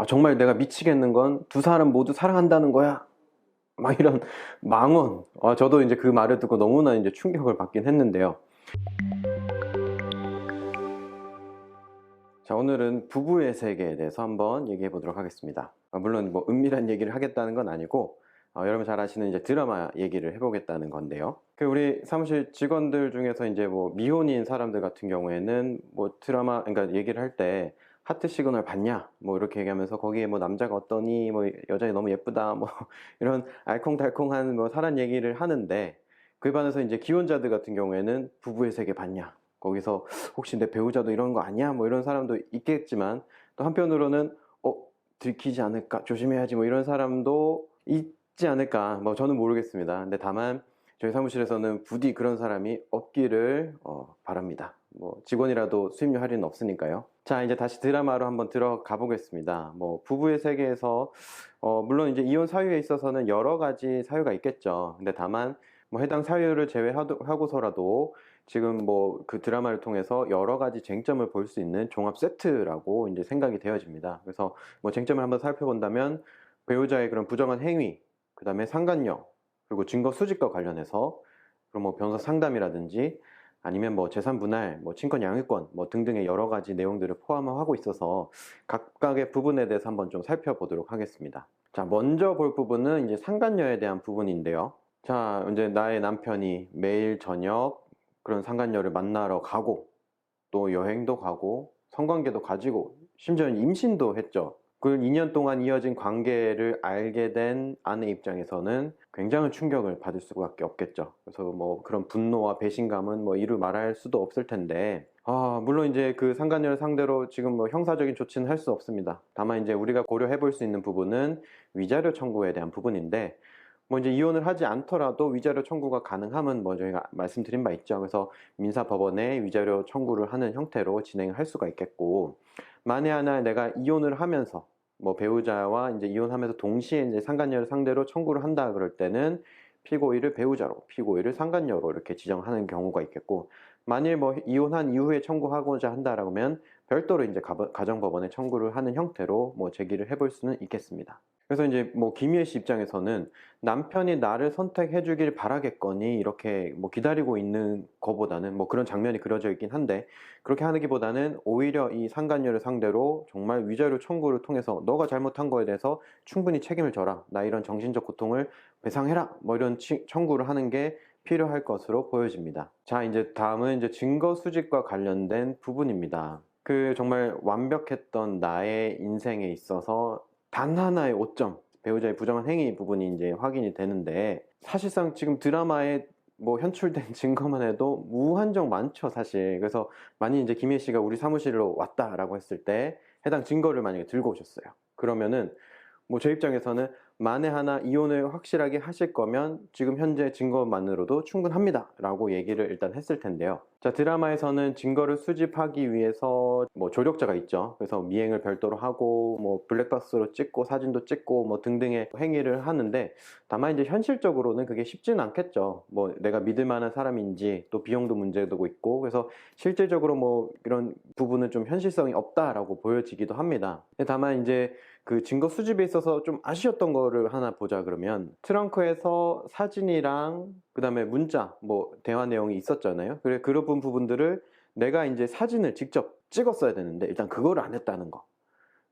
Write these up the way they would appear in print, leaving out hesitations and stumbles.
정말 내가 미치겠는 건 두 사람 모두 사랑한다는 거야. 막 이런 망언. 저도 이제 그 말을 듣고 너무나 이제 충격을 받긴 했는데요. 자, 오늘은 부부의 세계에 대해서 한번 얘기해 보도록 하겠습니다. 물론 뭐 은밀한 얘기를 하겠다는 건 아니고, 여러분 잘 아시는 이제 드라마 얘기를 해보겠다는 건데요. 우리 사무실 직원들 중에서 이제 뭐 미혼인 사람들 같은 경우에는 뭐 드라마, 그러니까 얘기를 할 때 하트 시그널 봤냐? 뭐 이렇게 얘기하면서 거기에 뭐 남자가 어떠니? 뭐 여자애 너무 예쁘다? 뭐 이런 알콩달콩한 뭐 사랑 얘기를 하는데, 그에 반해서 이제 기혼자들 같은 경우에는 부부의 세계 봤냐? 거기서 혹시 내 배우자도 이런 거 아니야? 뭐 이런 사람도 있겠지만, 또 한편으로는 들키지 않을까? 조심해야지. 뭐 이런 사람도 있지 않을까? 뭐 저는 모르겠습니다. 근데 다만 저희 사무실에서는 부디 그런 사람이 없기를 바랍니다. 뭐 직원이라도 수임료 할인은 없으니까요. 자, 이제 다시 드라마로 한번 들어가 보겠습니다. 뭐 부부의 세계에서 물론 이제 이혼 사유에 있어서는 여러 가지 사유가 있겠죠. 근데 다만 뭐 해당 사유를 제외하고서라도 지금 뭐 그 드라마를 통해서 여러 가지 쟁점을 볼 수 있는 종합 세트라고 이제 생각이 되어집니다. 그래서 뭐 쟁점을 한번 살펴본다면 배우자의 그런 부정한 행위, 그 다음에 상간녀, 그리고 증거 수집과 관련해서 그럼 뭐 변호사 상담이라든지 아니면 뭐 재산 분할, 뭐 친권 양육권 뭐 등등의 여러 가지 내용들을 포함하고 있어서 각각의 부분에 대해서 한번 좀 살펴보도록 하겠습니다. 자, 먼저 볼 부분은 이제 상간녀에 대한 부분인데요. 자, 이제 나의 남편이 매일 저녁 그런 상간녀를 만나러 가고 또 여행도 가고 성관계도 가지고 심지어는 임신도 했죠. 그 2년 동안 이어진 관계를 알게 된 아내 입장에서는 굉장한 충격을 받을 수밖에 없겠죠. 그래서 뭐 그런 분노와 배신감은 뭐 이루 말할 수도 없을 텐데, 물론 이제 그 상간녀를 상대로 지금 뭐 형사적인 조치는 할 수 없습니다. 다만 이제 우리가 고려해 볼 수 있는 부분은 위자료 청구에 대한 부분인데, 뭐 이제 이혼을 하지 않더라도 위자료 청구가 가능함은 뭐 저희가 말씀드린 바 있죠. 그래서 민사법원에 위자료 청구를 하는 형태로 진행을 할 수가 있겠고, 만에 하나 내가 이혼을 하면서 뭐 배우자와 이제 이혼하면서 동시에 이제 상간녀를 상대로 청구를 한다 그럴 때는 피고의를 배우자로, 피고의를 상간녀로 이렇게 지정하는 경우가 있겠고, 만일 뭐 이혼한 이후에 청구하고자 한다라면 별도로 이제 가정법원에 청구를 하는 형태로 뭐 제기를 해볼 수는 있겠습니다. 그래서 이제 뭐 김희애 씨 입장에서는 남편이 나를 선택해 주길 바라겠거니 이렇게 뭐 기다리고 있는 거보다는, 뭐 그런 장면이 그려져 있긴 한데 그렇게 하기보다는 오히려 이 상간녀를 상대로 정말 위자료 청구를 통해서 너가 잘못한 거에 대해서 충분히 책임을 져라, 나 이런 정신적 고통을 배상해라, 뭐 이런 청구를 하는 게 필요할 것으로 보여집니다. 자, 이제 다음은 이제 증거 수집과 관련된 부분입니다. 그 정말 완벽했던 나의 인생에 있어서 단 하나의 오점, 배우자의 부정한 행위 부분이 이제 확인이 되는데, 사실상 지금 드라마에 뭐 현출된 증거만 해도 무한정 많죠, 사실. 그래서 만약 이제 김혜 씨가 우리 사무실로 왔다라고 했을 때 해당 증거를 만약에 들고 오셨어요. 그러면은 뭐 제 입장에서는 만에 하나 이혼을 확실하게 하실 거면 지금 현재 증거만으로도 충분합니다 라고 얘기를 일단 했을 텐데요. 자, 드라마에서는 증거를 수집하기 위해서 뭐 조력자가 있죠. 그래서 미행을 별도로 하고 뭐 블랙박스로 찍고 사진도 찍고 뭐 등등의 행위를 하는데, 다만 이제 현실적으로는 그게 쉽지는 않겠죠. 뭐 내가 믿을 만한 사람인지, 또 비용도 문제도 있고, 그래서 실질적으로 뭐 이런 부분은 좀 현실성이 없다라고 보여지기도 합니다. 다만 이제 그 증거 수집에 있어서 좀 아쉬웠던 거를 하나 보자 그러면, 트렁크에서 사진이랑 그 다음에 문자 뭐 대화 내용이 있었잖아요. 그래, 그런 부분들을 내가 이제 사진을 직접 찍었어야 되는데 일단 그거를 안 했다는 거.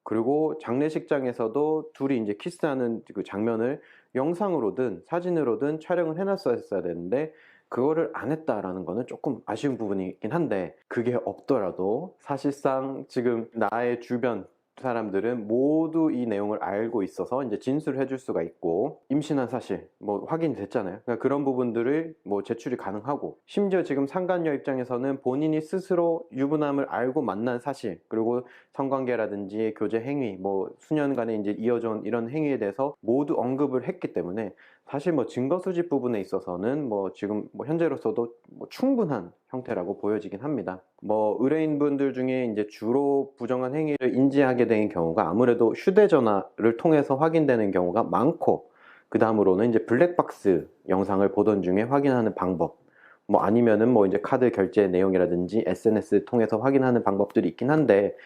그리고 장례식장에서도 둘이 이제 키스하는 그 장면을 영상으로든 사진으로든 촬영을 해놨어야 되는데 그거를 안 했다라는 거는 조금 아쉬운 부분이긴 한데, 그게 없더라도 사실상 지금 나의 주변 사람들은 모두 이 내용을 알고 있어서 이제 진술을 해줄 수가 있고, 임신한 사실 뭐 확인이 됐잖아요. 그러니까 그런 부분들을 뭐 제출이 가능하고, 심지어 지금 상간녀 입장에서는 본인이 스스로 유부남을 알고 만난 사실, 그리고 성관계라든지 교제 행위, 뭐 수년간에 이제 이어져온 이런 행위에 대해서 모두 언급을 했기 때문에 사실 뭐 증거 수집 부분에 있어서는 뭐 지금 뭐 현재로서도 뭐 충분한 형태라고 보여지긴 합니다. 뭐 의뢰인분들 중에 이제 주로 부정한 행위를 인지하게 된 경우가 아무래도 휴대전화를 통해서 확인되는 경우가 많고, 그 다음으로는 이제 블랙박스 영상을 보던 중에 확인하는 방법, 뭐 아니면은 뭐 이제 카드 결제 내용이라든지 SNS 통해서 확인하는 방법들이 있긴 한데,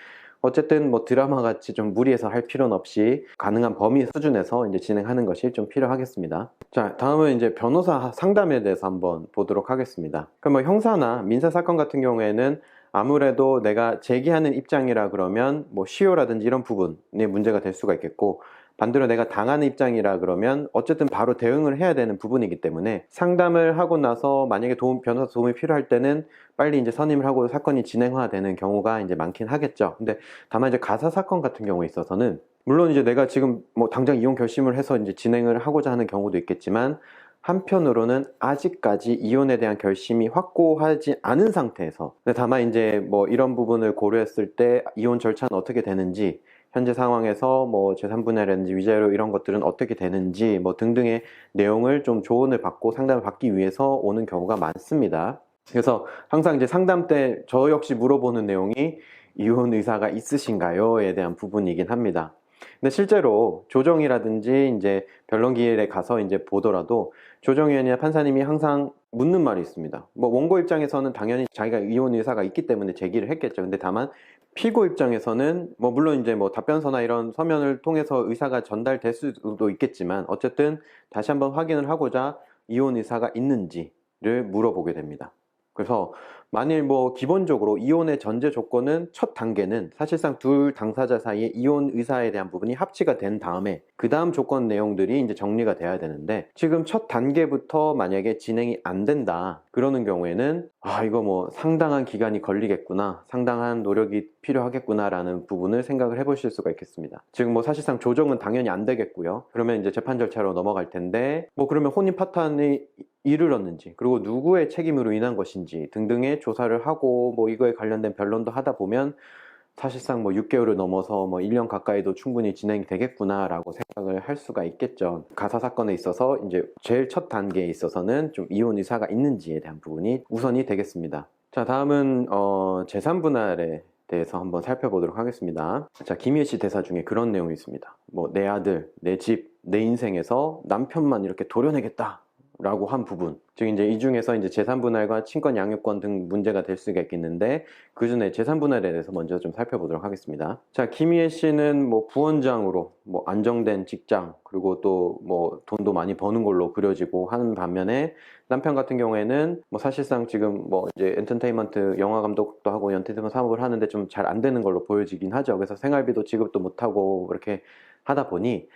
어쨌든 뭐 드라마 같이 좀 무리해서 할 필요는 없이 가능한 범위 수준에서 이제 진행하는 것이 좀 필요하겠습니다. 자, 다음은 이제 변호사 상담에 대해서 한번 보도록 하겠습니다. 그럼 뭐 형사나 민사 사건 같은 경우에는 아무래도 내가 제기하는 입장이라 그러면 뭐 시효라든지 이런 부분이 문제가 될 수가 있겠고, 반대로 내가 당하는 입장이라 그러면 어쨌든 바로 대응을 해야 되는 부분이기 때문에 상담을 하고 나서 만약에 변호사 도움이 필요할 때는 빨리 이제 선임을 하고 사건이 진행화되는 경우가 이제 많긴 하겠죠. 근데 다만 이제 가사 사건 같은 경우에 있어서는 물론 이제 내가 지금 뭐 당장 이혼 결심을 해서 이제 진행을 하고자 하는 경우도 있겠지만, 한편으로는 아직까지 이혼에 대한 결심이 확고하지 않은 상태에서, 근데 다만 이제 뭐 이런 부분을 고려했을 때 이혼 절차는 어떻게 되는지, 현재 상황에서 뭐 재산분할이라든지 위자료 이런 것들은 어떻게 되는지 뭐 등등의 내용을 좀 조언을 받고 상담을 받기 위해서 오는 경우가 많습니다. 그래서 항상 이제 상담 때 저 역시 물어보는 내용이 이혼 의사가 있으신가요?에 대한 부분이긴 합니다. 근데 실제로 조정이라든지 이제 변론기일에 가서 이제 보더라도 조정위원이나 판사님이 항상 묻는 말이 있습니다. 뭐 원고 입장에서는 당연히 자기가 이혼 의사가 있기 때문에 제기를 했겠죠. 근데 다만 피고 입장에서는 뭐 물론 이제 뭐 답변서나 이런 서면을 통해서 의사가 전달될 수도 있겠지만, 어쨌든 다시 한번 확인을 하고자 이혼 의사가 있는지를 물어보게 됩니다. 그래서 만일 뭐 기본적으로 이혼의 전제 조건은 첫 단계는 사실상 둘 당사자 사이에 이혼 의사에 대한 부분이 합치가 된 다음에 그 다음 조건 내용들이 이제 정리가 돼야 되는데, 지금 첫 단계부터 만약에 진행이 안 된다 그러는 경우에는 이거 뭐 상당한 기간이 걸리겠구나, 상당한 노력이 필요하겠구나 라는 부분을 생각을 해보실 수가 있겠습니다. 지금 뭐 사실상 조정은 당연히 안 되겠고요. 그러면 이제 재판 절차로 넘어갈 텐데, 뭐 그러면 혼인 파탄이 이르렀는지, 그리고 누구의 책임으로 인한 것인지 등등의 조사를 하고 뭐 이거에 관련된 변론도 하다 보면 사실상 뭐 6개월을 넘어서 뭐 1년 가까이도 충분히 진행이 되겠구나 라고 생각을 할 수가 있겠죠. 가사 사건에 있어서 이제 제일 첫 단계에 있어서는 좀 이혼 의사가 있는지에 대한 부분이 우선이 되겠습니다. 자, 다음은 재산 분할에 대해서 한번 살펴보도록 하겠습니다. 자, 김희애 씨 대사 중에 그런 내용이 있습니다. 뭐 내 아들, 내 집, 내 인생에서 남편만 이렇게 도려내겠다 라고 한 부분, 즉 이제 이 중에서 이제 재산분할과 친권 양육권 등 문제가 될 수가 있겠는데, 그 전에 재산분할에 대해서 먼저 좀 살펴보도록 하겠습니다. 자, 김희애 씨는 뭐 부원장으로 뭐 안정된 직장, 그리고 또 뭐 돈도 많이 버는 걸로 그려지고 하는 반면에, 남편 같은 경우에는 뭐 사실상 지금 뭐 이제 엔터테인먼트 영화 감독도 하고 연예대상 사업을 하는데 좀 잘 안 되는 걸로 보여지긴 하죠. 그래서 생활비도 지급도 못하고 이렇게 하다 보니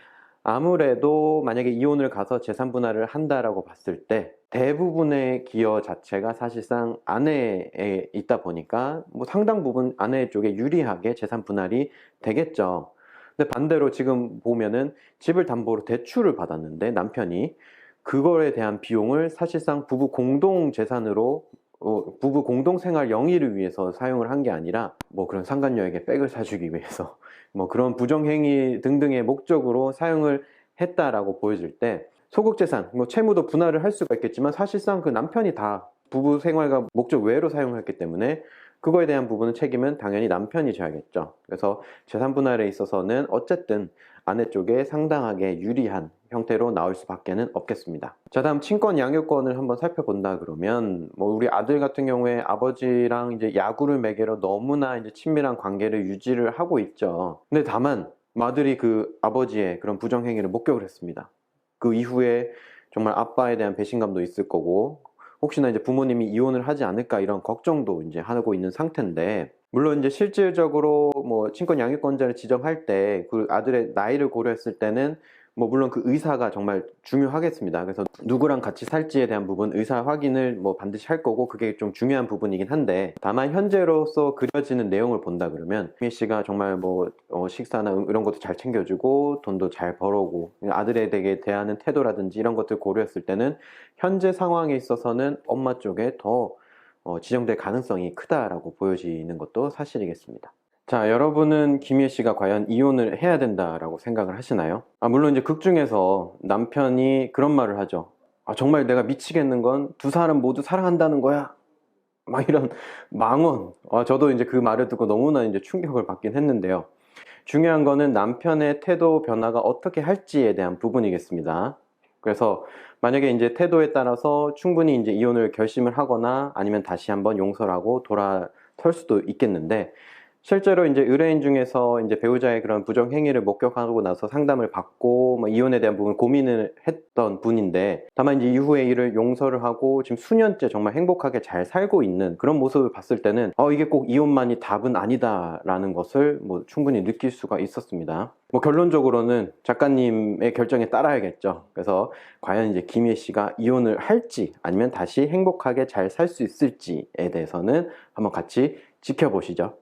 아무래도 만약에 이혼을 가서 재산분할을 한다라고 봤을 때 대부분의 기여 자체가 사실상 아내에 있다 보니까 뭐 상당 부분 아내 쪽에 유리하게 재산분할이 되겠죠. 근데 반대로 지금 보면은 집을 담보로 대출을 받았는데 남편이 그거에 대한 비용을 사실상 부부 공동 재산으로 부부 공동 생활 영위를 위해서 사용을 한 게 아니라 뭐 그런 상간녀에게 백을 사주기 위해서 뭐 그런 부정행위 등등의 목적으로 사용을 했다라고 보여질 때, 소극재산, 뭐 채무도 분할을 할 수가 있겠지만 사실상 그 남편이 다 부부 생활과 목적 외로 사용했기 때문에 그거에 대한 부분은 책임은 당연히 남편이 져야겠죠. 그래서 재산 분할에 있어서는 어쨌든 아내 쪽에 상당하게 유리한 형태로 나올 수밖에는 없겠습니다. 자, 다음 친권 양육권을 한번 살펴본다 그러면, 뭐 우리 아들 같은 경우에 아버지랑 이제 야구를 매개로 너무나 이제 친밀한 관계를 유지를 하고 있죠. 근데 다만 아들이 그 아버지의 그런 부정행위를 목격을 했습니다. 그 이후에 정말 아빠에 대한 배신감도 있을 거고, 혹시나 이제 부모님이 이혼을 하지 않을까 이런 걱정도 이제 하고 있는 상태인데, 물론 이제 실질적으로 뭐 친권 양육권자를 지정할 때 그 아들의 나이를 고려했을 때는 뭐 물론 그 의사가 정말 중요하겠습니다. 그래서 누구랑 같이 살지에 대한 부분 의사 확인을 뭐 반드시 할 거고, 그게 좀 중요한 부분이긴 한데, 다만 현재로서 그려지는 내용을 본다 그러면 희애 씨가 정말 뭐 식사나 이런 것도 잘 챙겨주고 돈도 잘 벌어오고 아들에게 대하는 태도라든지 이런 것들 고려했을 때는 현재 상황에 있어서는 엄마 쪽에 더 지정될 가능성이 크다라고 보여지는 것도 사실이겠습니다. 자, 여러분은 김희애 씨가 과연 이혼을 해야 된다라고 생각을 하시나요? 물론 이제 극 중에서 남편이 그런 말을 하죠. 정말 내가 미치겠는 건 두 사람 모두 사랑한다는 거야. 막 이런 망언. 저도 이제 그 말을 듣고 너무나 이제 충격을 받긴 했는데요. 중요한 거는 남편의 태도 변화가 어떻게 할지에 대한 부분이겠습니다. 그래서 만약에 이제 태도에 따라서 충분히 이제 이혼을 결심을 하거나 아니면 다시 한번 용서를 하고 돌아설 수도 있겠는데, 실제로 이제 의뢰인 중에서 이제 배우자의 그런 부정 행위를 목격하고 나서 상담을 받고 뭐 이혼에 대한 부분 고민을 했던 분인데, 다만 이제 이후에 이를 용서를 하고 지금 수년째 정말 행복하게 잘 살고 있는 그런 모습을 봤을 때는 이게 꼭 이혼만이 답은 아니다라는 것을 뭐 충분히 느낄 수가 있었습니다. 뭐 결론적으로는 작가님의 결정에 따라야겠죠. 그래서 과연 이제 김희애 씨가 이혼을 할지 아니면 다시 행복하게 잘 살 수 있을지에 대해서는 한번 같이 지켜보시죠.